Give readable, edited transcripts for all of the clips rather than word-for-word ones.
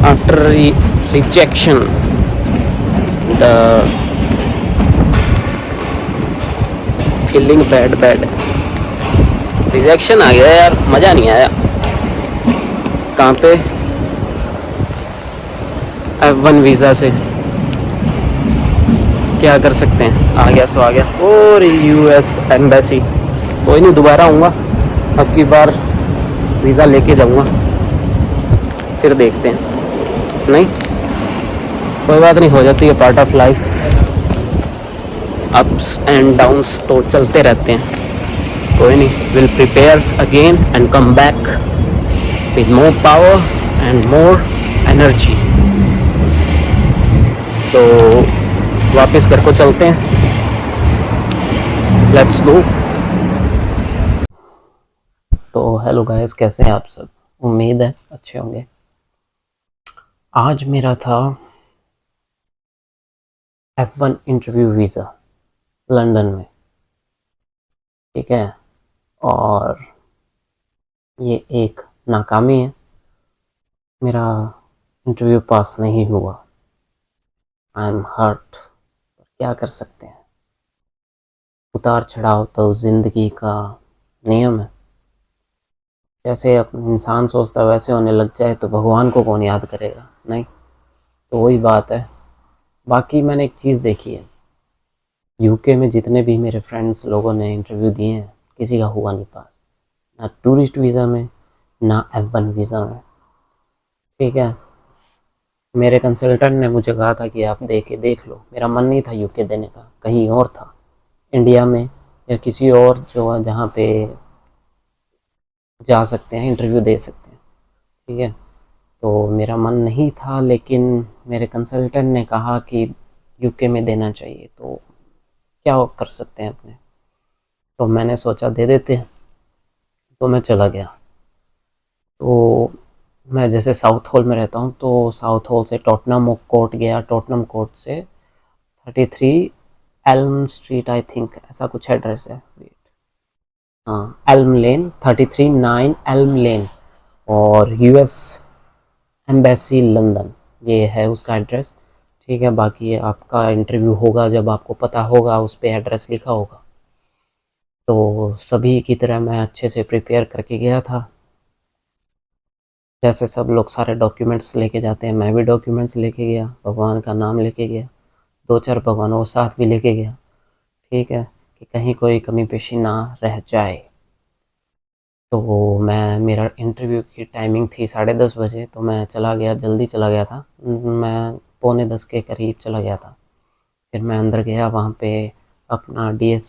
after rejection, the feeling bad. Rejection आ गया यार, मज़ा नहीं आया। कहाँ पे? F1 वीज़ा से क्या कर सकते हैं, आ गया सो आ गया। और US एम्बेसी, कोई नहीं, दोबारा आऊँगा, अब की बार वीज़ा लेके जाऊँगा, फिर देखते हैं। नहीं, कोई बात नहीं, हो जाती है, part of life. Ups and downs तो चलते रहते हैं, कोई नहीं, will prepare again and come back with more power and more energy. तो वापस घर को चलते हैं, लेट्स गो। तो हेलो गाइस, कैसे हैं आप सब? उम्मीद है अच्छे होंगे। आज मेरा था F1 इंटरव्यू वीज़ा लंदन में, ठीक है, और ये एक नाकामी है, मेरा इंटरव्यू पास नहीं हुआ। आई एम हर्ट, क्या कर सकते हैं, उतार चढ़ाव तो ज़िंदगी का नियम है। जैसे इंसान सोचता वैसे होने लग जाए तो भगवान को कौन याद करेगा, नहीं? तो वही बात है। बाकी मैंने एक चीज़ देखी है, यूके में जितने भी मेरे फ्रेंड्स लोगों ने इंटरव्यू दिए हैं, किसी का हुआ नहीं पास, ना टूरिस्ट वीज़ा में, ना F1 वीज़ा में, ठीक है। मेरे कंसल्टेंट ने मुझे कहा था कि आप देख लो। मेरा मन नहीं था यूके देने का, कहीं और था, इंडिया में या किसी और जो जहाँ पे जा सकते हैं, इंटरव्यू दे सकते हैं, ठीक है। तो मेरा मन नहीं था, लेकिन मेरे कंसल्टेंट ने कहा कि यूके में देना चाहिए, तो क्या कर सकते हैं अपने। तो मैंने सोचा दे देते हैं, तो मैं चला गया। तो मैं जैसे साउथ हॉल में रहता हूँ, तो साउथ हॉल से टॉटनम कोर्ट गया, टॉटनम कोर्ट से 33 एल्म स्ट्रीट, आई थिंक ऐसा कुछ एड्रेस है, हाँ, एल्म लेन, 33 एल्म लेन, और US एम्बेसी लंदन, ये है उसका एड्रेस, ठीक है। बाकी आपका इंटरव्यू होगा जब आपको पता होगा, उस पर एड्रेस लिखा होगा। तो सभी की तरह मैं अच्छे से प्रिपेयर करके गया था, जैसे सब लोग सारे डॉक्यूमेंट्स लेके जाते हैं, मैं भी डॉक्यूमेंट्स लेके गया, भगवान का नाम लेके गया, 2-4 भगवानों को साथ भी लेके गया, ठीक है, कि कहीं कोई कमी पेशी ना रह जाए। तो मेरा इंटरव्यू की टाइमिंग थी 10:30 बजे, तो मैं चला गया, जल्दी चला गया था, मैं 9:45 के करीब चला गया था। फिर मैं अंदर गया, वहाँ पे अपना DS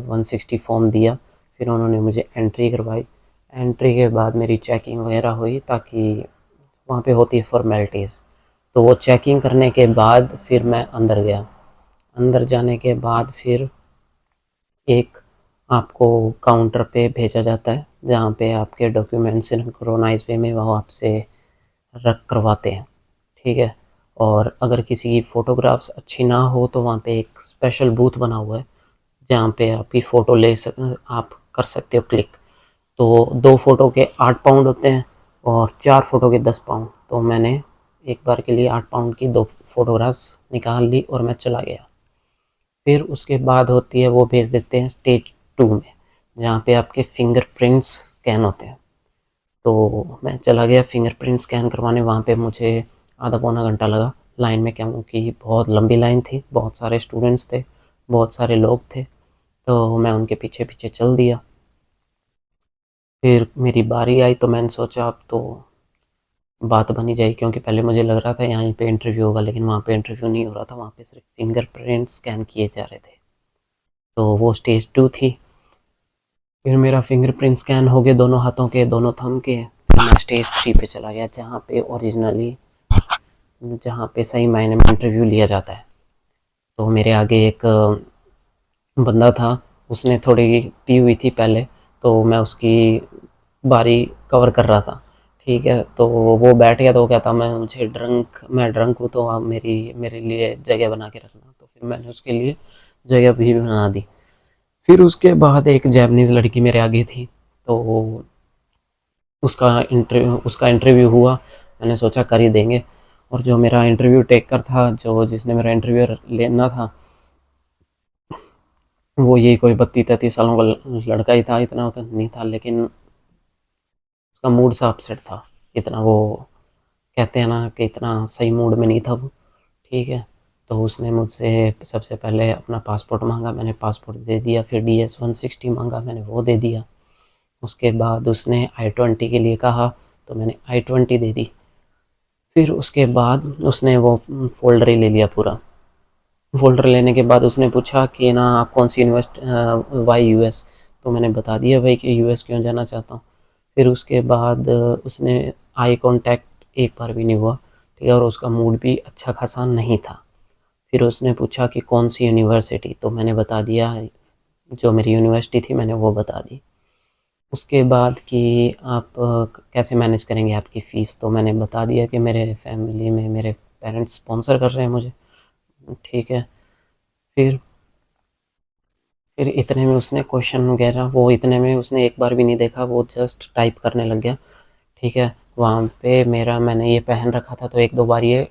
160 फॉर्म दिया, फिर उन्होंने मुझे एंट्री करवाई। एंट्री के बाद मेरी चेकिंग वगैरह हुई, ताकि वहाँ पे होती है फॉर्मेलिटीज़, तो वो चेकिंग करने के बाद फिर मैं अंदर गया। अंदर जाने के बाद फिर एक आपको काउंटर पे भेजा जाता है, जहाँ पे आपके डॉक्यूमेंट सिंक्रोनाइज वे में वो आपसे रख करवाते हैं, ठीक है। और अगर किसी की फ़ोटोग्राफ्स अच्छी ना हो, तो वहाँ पे एक स्पेशल बूथ बना हुआ है, जहाँ पे आपकी फ़ोटो आप कर सकते हो क्लिक। तो 2 फ़ोटो के 8 पाउंड होते हैं, और 4 फ़ोटो के 10 पाउंड। तो मैंने एक बार के लिए 8 पाउंड की 2 फ़ोटोग्राफ्स निकाल ली और मैं चला गया। फिर उसके बाद होती है, वो भेज देते हैं स्टेज 2 में, जहाँ पे आपके फिंगरप्रिंट्स स्कैन होते हैं। तो मैं चला गया फिंगरप्रिंट स्कैन करवाने, वहाँ पे मुझे आधा पौना घंटा लगा लाइन में, क्योंकि बहुत लंबी लाइन थी, बहुत सारे स्टूडेंट्स थे, बहुत सारे लोग थे, तो मैं उनके पीछे पीछे चल दिया। फिर मेरी बारी आई, तो मैंने सोचा अब तो बात बनी जाए, क्योंकि पहले मुझे लग रहा था यहाँ पे इंटरव्यू होगा, लेकिन वहाँ पे इंटरव्यू नहीं हो रहा था, वहाँ पे सिर्फ फिंगरप्रिंट स्कैन किए जा रहे थे। तो वो स्टेज 2 थी। फिर मेरा फिंगरप्रिंट स्कैन हो गए, दोनों हाथों के, दोनों थंब के। फिर मैं स्टेज 3 पे चला गया, जहाँ पे सही मायने में इंटरव्यू लिया जाता है। तो मेरे आगे एक बंदा था, उसने थोड़ी पी हुई थी पहले, तो मैं उसकी बारी कवर कर रहा था, ठीक है। तो वो बैठ गया, तो वो कहता मैं ड्रंक हूँ, तो आप मेरे लिए जगह बना के रखना। तो फिर मैंने उसके लिए जगह भी बना दी। फिर उसके बाद एक जैपनीज़ लड़की मेरे आगे थी, तो उसका इंटरव्यू हुआ। मैंने सोचा कर ही देंगे। और जो मेरा इंटरव्यू टेकर था, जो जिसने मेरा इंटरव्यू लेना था, वो यही कोई 32-33 सालों का लड़का ही था, इतना नहीं था, लेकिन उसका मूड सा अपसेट था। इतना वो कहते हैं ना कि इतना सही मूड में नहीं था वो। ठीक है, तो उसने मुझसे सबसे पहले अपना पासपोर्ट मांगा, मैंने पासपोर्ट दे दिया। फिर DS-160 मांगा, मैंने वो दे दिया। उसके बाद उसने I-20 के लिए कहा, तो मैंने I-20 दे दी। फिर उसके बाद उसने वो फ़ोल्डर ही ले लिया पूरा। फ़ोल्डर लेने के बाद उसने पूछा कि ना आप कौन सी यूनिवर्सिटी, वाई US। तो मैंने बता दिया भाई कि US क्यों जाना चाहता हूँ। फिर उसके बाद उसने आई कांटेक्ट एक बार भी नहीं हुआ। ठीक है, और उसका मूड भी अच्छा खासा नहीं था। फिर उसने पूछा कि कौन सी यूनिवर्सिटी, तो मैंने बता दिया, जो मेरी यूनिवर्सिटी थी मैंने वो बता दी। उसके बाद कि आप कैसे मैनेज करेंगे आपकी फ़ीस, तो मैंने बता दिया कि मेरे फैमिली में मेरे पेरेंट्स स्पॉन्सर कर रहे हैं मुझे। ठीक है, फिर फिर इतने में उसने क्वेश्चन वगैरह, वो इतने में उसने एक बार भी नहीं देखा, वो जस्ट टाइप करने लग गया। ठीक है, वहाँ पे मेरा, मैंने ये पहन रखा था, तो एक दो बार ये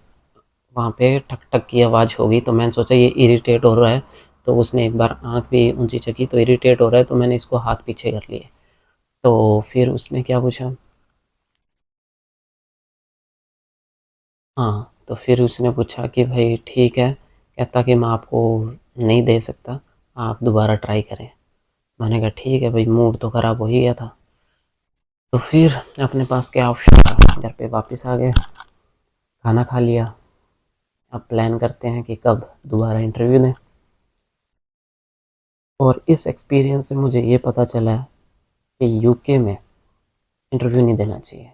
वहाँ पे ठक ठक की आवाज़ होगी, तो मैंने सोचा ये इरिटेट हो रहा है। तो उसने एक बार आंख भी ऊंची चकी, तो इरिटेट हो रहा है, तो मैंने इसको हाथ पीछे कर लिए। तो फिर उसने क्या पूछा, हाँ, तो फिर उसने पूछा कि भाई ठीक है, कहता कि मैं आपको नहीं दे सकता, आप दोबारा ट्राई करें। मैंने कहा ठीक है भाई, मूड तो ख़राब हो ही गया था। तो फिर अपने पास क्या ऑप्शन था, घर पे वापस आ गए, खाना खा लिया। अब प्लान करते हैं कि कब दोबारा इंटरव्यू दें। और इस एक्सपीरियंस से मुझे ये पता चला है कि यूके में इंटरव्यू नहीं देना चाहिए।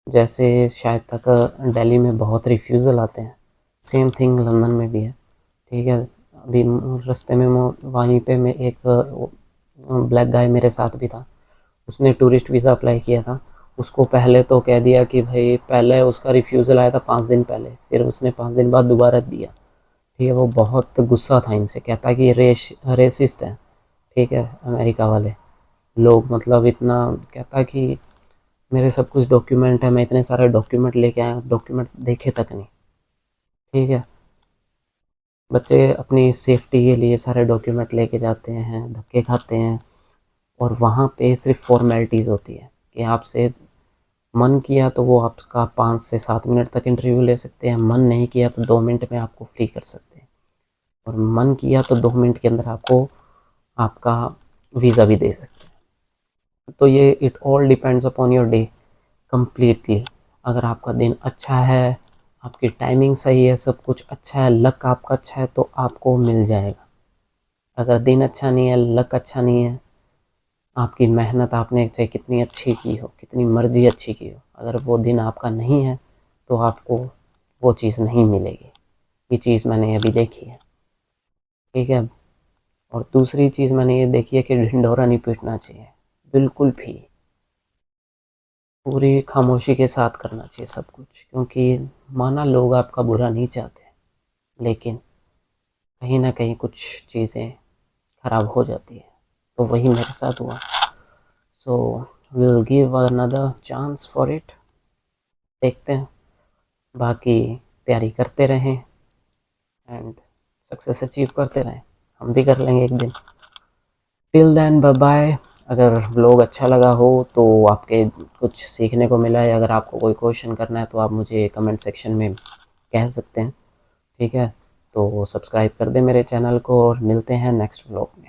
जैसे शायद तक दिल्ली में बहुत रिफ्यूज़ल आते हैं, सेम थिंग लंदन में भी है। ठीक है, अभी रास्ते में वहीं पे मैं एक ब्लैक गाय मेरे साथ भी था, उसने टूरिस्ट वीज़ा अप्लाई किया था। उसको पहले तो कह दिया कि भाई, पहले उसका रिफ्यूज़ल आया था 5 दिन पहले, फिर उसने 5 दिन बाद दोबारा दिया। ठीक है, वो बहुत गुस्सा था इनसे, कहता है कि रेसिस्ट है। ठीक है, अमेरिका वाले लोग, मतलब इतना, कहता है कि मेरे सब कुछ डॉक्यूमेंट है, मैं इतने सारे डॉक्यूमेंट लेके आया, डॉक्यूमेंट देखे तक नहीं। ठीक है, बच्चे अपनी सेफ्टी के लिए सारे डॉक्यूमेंट लेके जाते हैं, धक्के खाते हैं, और वहाँ पे सिर्फ फॉर्मेलिटीज़ होती है कि आपसे मन किया तो वो आपका 5 से 7 मिनट तक इंटरव्यू ले सकते हैं, मन नहीं किया तो 2 मिनट में आपको फ्री कर सकते हैं, और मन किया तो 2 मिनट के अंदर आपको आपका वीज़ा भी दे सकते हैं। तो ये it all depends upon your day completely. अगर आपका दिन अच्छा है, आपकी टाइमिंग सही है, सब कुछ अच्छा है, लक आपका अच्छा है, तो आपको मिल जाएगा। अगर दिन अच्छा नहीं है, लक अच्छा नहीं है, आपकी मेहनत आपने चाहे कितनी अच्छी की हो, कितनी मर्जी अच्छी की हो, अगर वो दिन आपका नहीं है तो आपको वो चीज़ नहीं मिलेगी। ये चीज़ मैंने अभी देखी है। ठीक है, और दूसरी चीज़ मैंने ये देखी है कि ढिंढोरा नहीं पीटना चाहिए बिल्कुल भी। पूरी खामोशी के साथ करना चाहिए सब कुछ, क्योंकि माना लोग आपका बुरा नहीं चाहते, लेकिन कहीं ना कहीं कुछ चीज़ें ख़राब हो जाती है। तो वही मेरे साथ हुआ। So will give another chance for it, देखते हैं। बाकी तैयारी करते रहें एंड सक्सेस अचीव करते रहें, हम भी कर लेंगे एक दिन। Till then bye bye. अगर व्लॉग अच्छा लगा हो तो, आपके कुछ सीखने को मिला है, अगर आपको कोई क्वेश्चन करना है तो आप मुझे कमेंट सेक्शन में कह सकते हैं। ठीक है, तो सब्सक्राइब कर दें मेरे चैनल को, और मिलते हैं नेक्स्ट व्लॉग में।